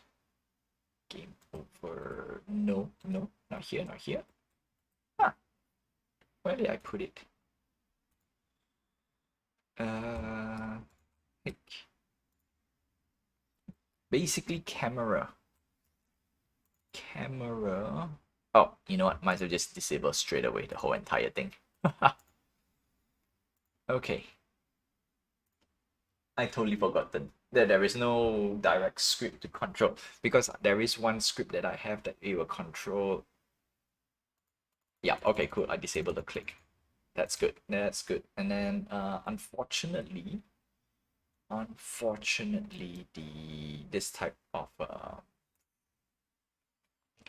Speaker 1: Game over. No, no, not here, not here. Huh. Where did I put it? Like, basically camera. Oh, you know what? Might as well just disable straight away the whole entire thing. Okay. I totally forgot that there is no direct script to control, because there is one script that I have that it will control. Yeah, okay, cool. I disabled the click. That's good. That's good. And then unfortunately, this type of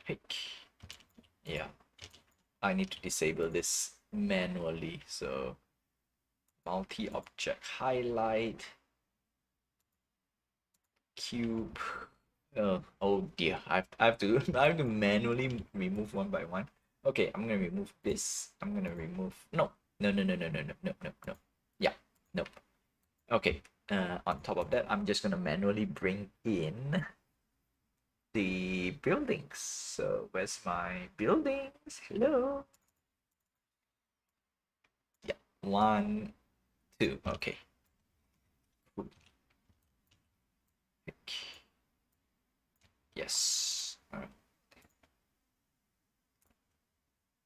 Speaker 1: pick, yeah, I need to disable this manually. So multi-object highlight, cube. Oh dear, I have to I have to manually remove one by one. Okay, I'm gonna remove this. I'm gonna remove no. Yeah, nope. Okay. On top of that, I'm just gonna manually bring in the buildings. So where's my buildings? Hello. Yeah, 1, 2. Okay. Cool. Yes. All right.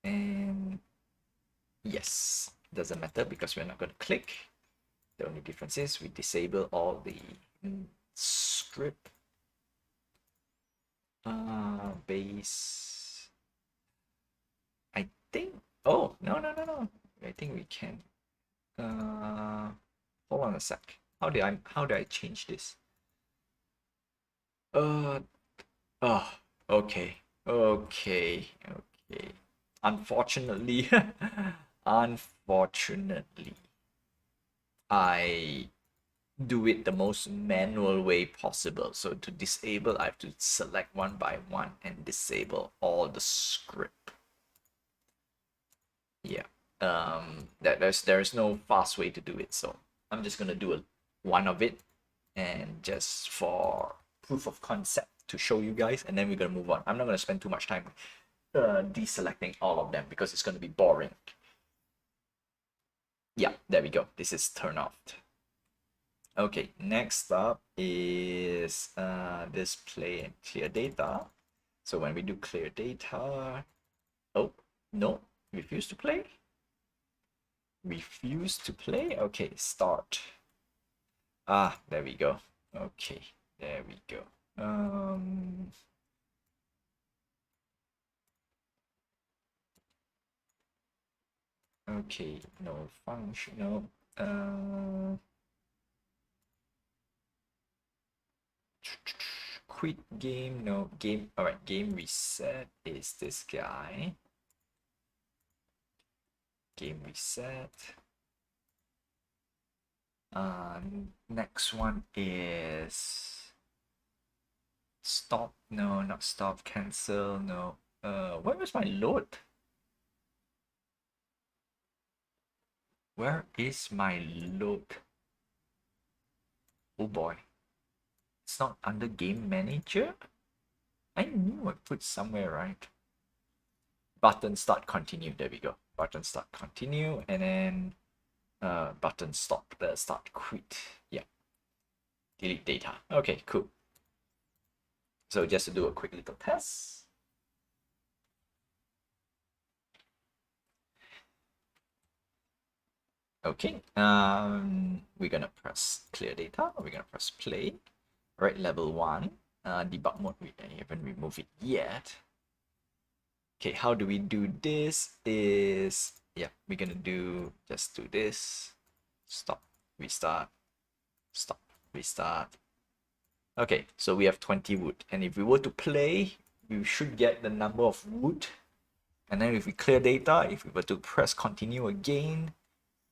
Speaker 1: And yes, doesn't matter because we're not gonna click. The only difference is we disable all the script. Base. I think. Oh no. I think we can. Hold on a sec. How did I change this? Oh, okay. Unfortunately, unfortunately, I do it the most manual way possible. So to disable, I have to select one by one and disable all the script. Yeah. There's no fast way to do it, so I'm just gonna do one of it, and just for proof of concept to show you guys, and then we're gonna move on. I'm not gonna spend too much time deselecting all of them because it's gonna be boring. Yeah, there we go. This is turned off. Okay, next up is display and clear data. So when we do clear data, oh no, refuse to play. Refuse to play? Okay, start. Ah, there we go. Okay, there we go. Okay, no functional. Quit game, no game. All right, game reset is this guy. Game reset. Next one is stop. No, not stop. Cancel. No. Where was my load? Where is my load? Oh boy. It's not under game manager? I knew I put somewhere, right? Button start continue. There we go. Button start continue, and then button stop the start quit. Yeah. Delete data. Okay, cool. So just to do a quick little test. Okay, we're gonna press clear data. We're gonna press play. All right, level 1. Debug mode, we haven't removed it yet. Okay, how do we do this? Yeah, we're gonna just do this. Stop, restart, stop, restart. Okay, so we have 20 wood. And if we were to play, we should get the number of wood. And then if we clear data, if we were to press continue again,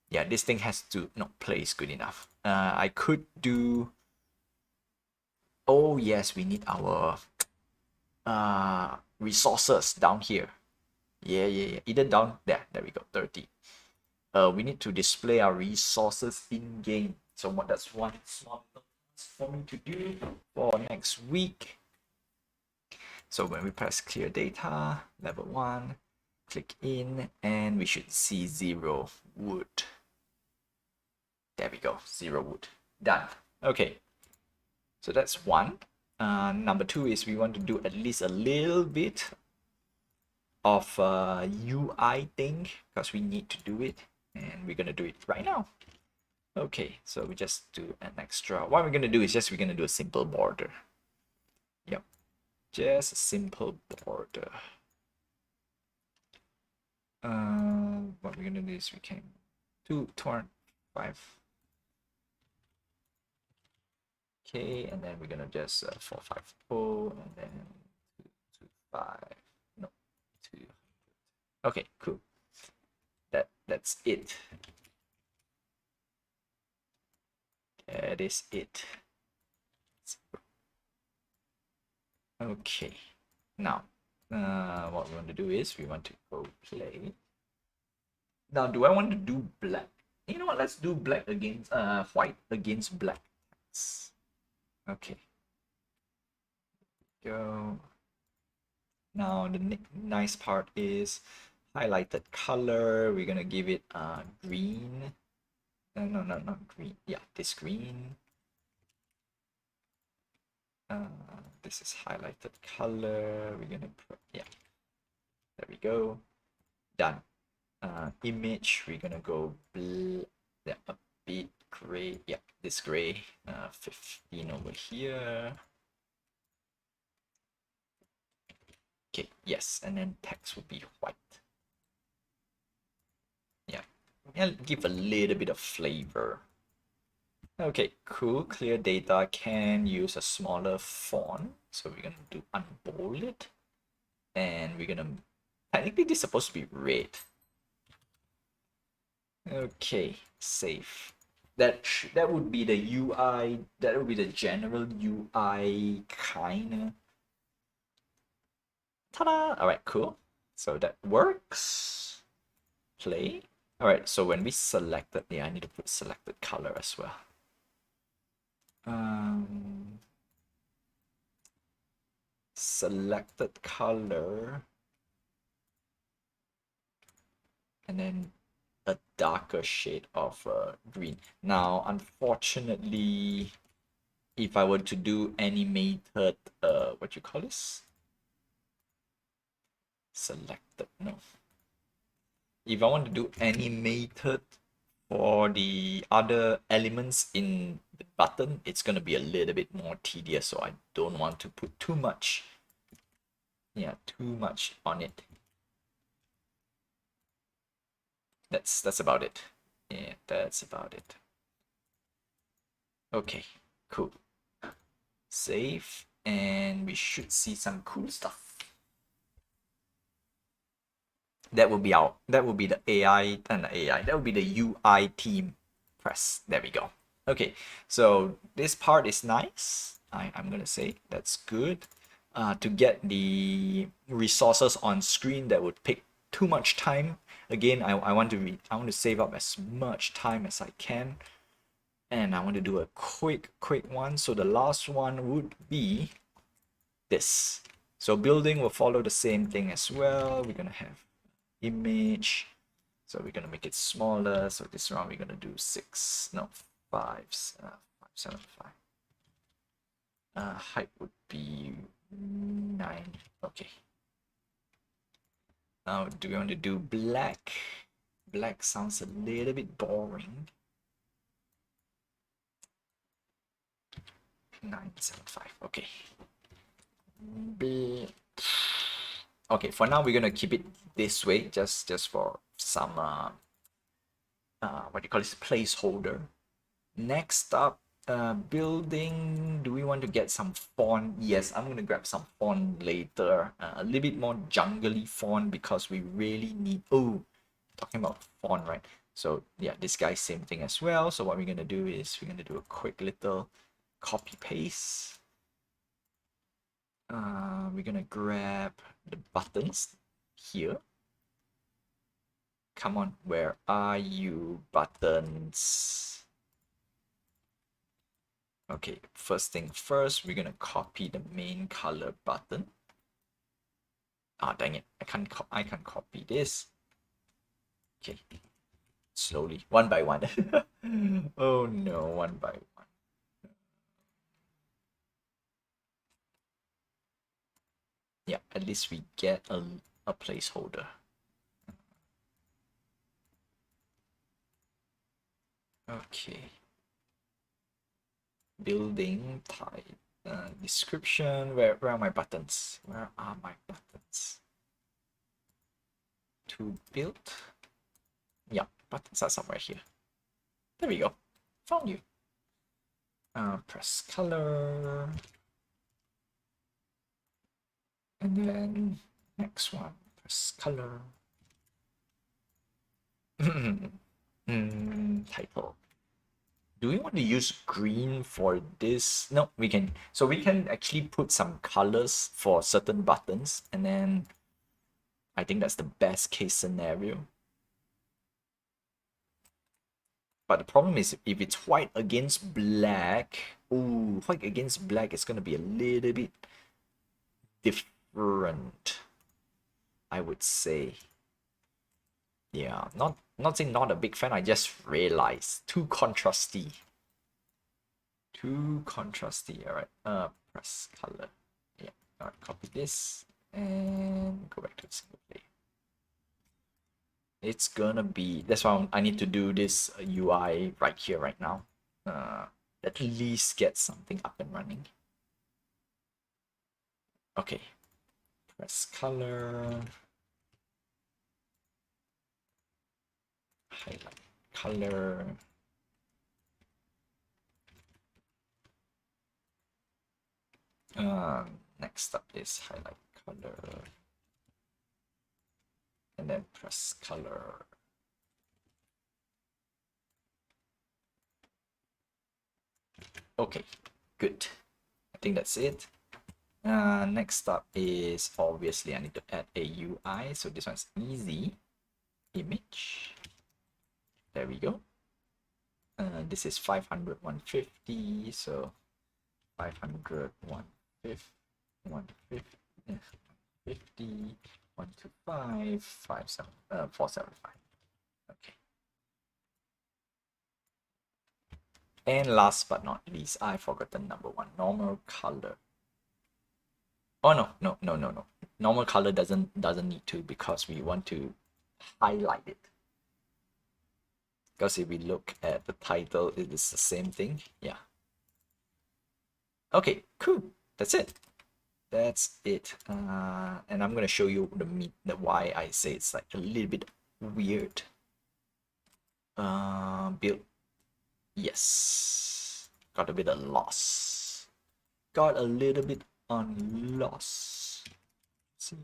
Speaker 1: yeah, this thing has to not play is good enough. I could do. Oh yes, we need our resources down here. Yeah. Either down there. There we go. 30. We need to display our resources in game. So that's one small task for me to do for next week. So when we press clear data, level 1, click in, and we should see 0 wood. There we go, 0 wood. Done. Okay. So that's one. Number 2 is we want to do at least a little bit of UI thing because we need to do it, and we're gonna do it right now. Okay, so we just do an extra. What we're gonna do is we're gonna do a simple border. Yep, just a simple border. What we're gonna do is we can do 205. Okay, and then we're gonna just 450 and then 225. No, 200. Okay, cool. That's it. That is it. Okay, now what we want to do is we want to go play. Now, do I want to do black? You know what? Let's do black against white against black. Okay. Go. Now the nice part is highlighted color. We're gonna give it green. No, not green. Yeah, this green. This is highlighted color. We're gonna put, yeah. There we go. Done. Image. We're gonna go yeah, a bit gray. Yeah, this gray. 15 over here. Okay, yes, and then text would be white. Yeah, I'll give a little bit of flavor. Okay, cool. Clear data can use a smaller font. So we're gonna do unbold it. And we're gonna, technically this is supposed to be red. Okay, save. That would be the UI, that would be the general UI kinda. Ta-da! Alright, cool. So that works. Play. Alright, so when we selected, yeah, I need to put selected color as well. Selected color. And then a darker shade of green. Now, unfortunately, if I were to do animated, what you call this? Selected, no. if I want to do animated for the other elements in the button, it's gonna be a little bit more tedious, so I don't want to put too much, yeah, too much on it. That's about it. Yeah, that's about it. Okay, cool. Save, and we should see some cool stuff. That will be the AI and the AI. That will be the UI team. Press. There we go. Okay, so this part is nice. I'm gonna say that's good. To get the resources on screen that would take too much time. Again, I want to save up as much time as I can, and I want to do a quick one. So the last one would be this. So building will follow the same thing as well. We're gonna have image, so we're gonna make it smaller. So this round we're gonna do 575. Height would be 9. Okay, now do we want to do black? Black sounds a little bit boring. 975. Okay. Okay, for now we're gonna keep it this way, just for some what do you call this, placeholder. Next up, building. Do we want to get some font? Yes, I'm gonna grab some font later. A little bit more jungly font because we really need. Oh, talking about font, right? So yeah, this guy's same thing as well. So what we're gonna do is we're gonna do a quick little copy paste. We're gonna grab the buttons here. Come on, where are you, buttons? Okay, first thing first, we're gonna copy the main color button. Ah, dang it, I can't copy this. Okay, slowly, one by one. Oh no, one by one. Yeah, at least we get a placeholder. Okay. Building type, description. Where are my buttons? Where are my buttons? To build. Yeah, buttons are somewhere here. There we go. Found you. Press color. And then next one. Press color. Title. Do we want to use green for this? No, we can. So we can actually put some colors for certain buttons, and then I think that's the best case scenario. But the problem is if it's white against black, ooh, white against black is gonna be a little bit different, I would say. Yeah, not saying not a big fan, I just realized too contrasty. Too contrasty. Alright, press color. Yeah, alright, copy this and go back to the single player. It's gonna be, that's why I need to do this UI right here, right now. At least get something up and running. Okay, press color, highlight color. Next up is highlight color, and then press color. Okay, good. I think that's it. Next up is obviously I need to add a UI, so this one's easy. Image. There we go. This is 500, 150, so 500, 150, 150, 125, 475. Okay. And last but not least, I forgot the number one, normal color. Oh no. Normal color doesn't need to, because we want to highlight it. Because if we look at the title, it is the same thing. Yeah. Okay, cool. That's it. That's it. And I'm gonna show you the why I say it's like a little bit weird. Build. Yes. Got a bit of loss. Got a little bit on loss. Let's see.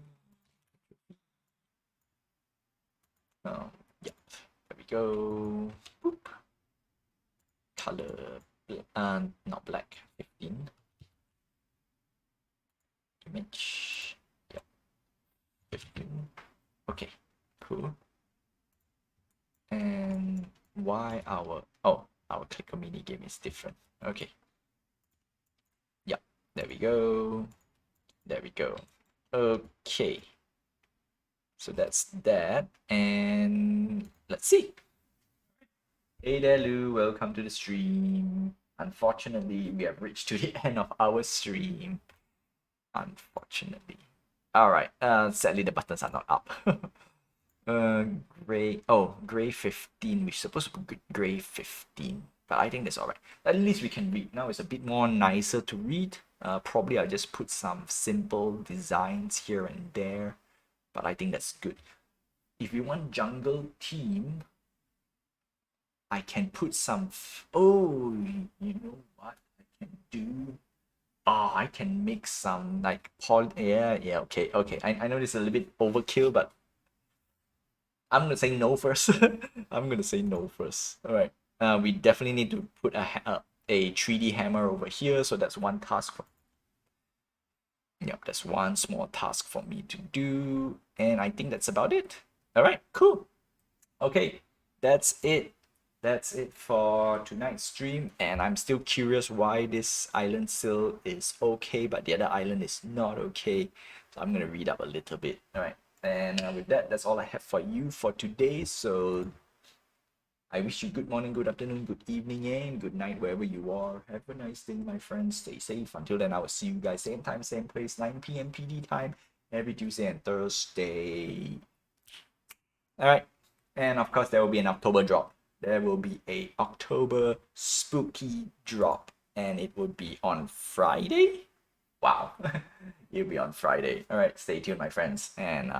Speaker 1: Oh, yeah. There we go. Boop. Color. Not black. 15. Image. Yep. 15. Okay. Cool. And why our clicker mini game is different. Okay. Yeah, there we go. There we go. Okay. So that's that. And let's see. Hey there, Lou. Welcome to the stream. Unfortunately, we have reached to the end of our stream. Unfortunately. Alright. Sadly, the buttons are not up. Gray 15. We're supposed to put gray 15, but I think that's alright. At least we can read. Now it's a bit more nicer to read. Probably I'll just put some simple designs here and there, but I think that's good. If you want jungle theme, I can put some. Oh, you know what I can do? Oh, I can make some like yeah, okay. I know this is a little bit overkill, but I'm gonna say no first. I'm gonna say no first. All right. We definitely need to put a 3D hammer over here, so that's one task. Yep, that's one small task for me to do, and I think that's about it. All right, cool. Okay, that's it. That's it for tonight's stream, and I'm still curious why this island still is okay, but the other island is not okay. So I'm gonna read up a little bit. All right. And with that, that's all I have for you for today. So I wish you good morning, good afternoon, good evening, and good night wherever you are. Have a nice day, my friends. Stay safe. Until then, I will see you guys same time, same place, 9 p.m. PD time, every Tuesday and Thursday. All right. And of course, there will be an October drop. There will be a October spooky drop, and it will be on Friday. Wow. It'll be on Friday. All right, stay tuned, my friends. And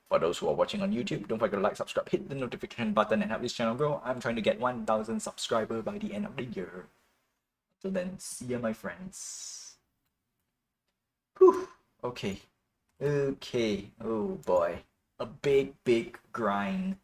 Speaker 1: for those who are watching on YouTube, don't forget to like, subscribe, hit the notification button, and help this channel grow. I'm trying to get 1,000 subscribers by the end of the year. Till then, see ya, my friends. Whew. Okay. Okay. Oh boy. A big grind.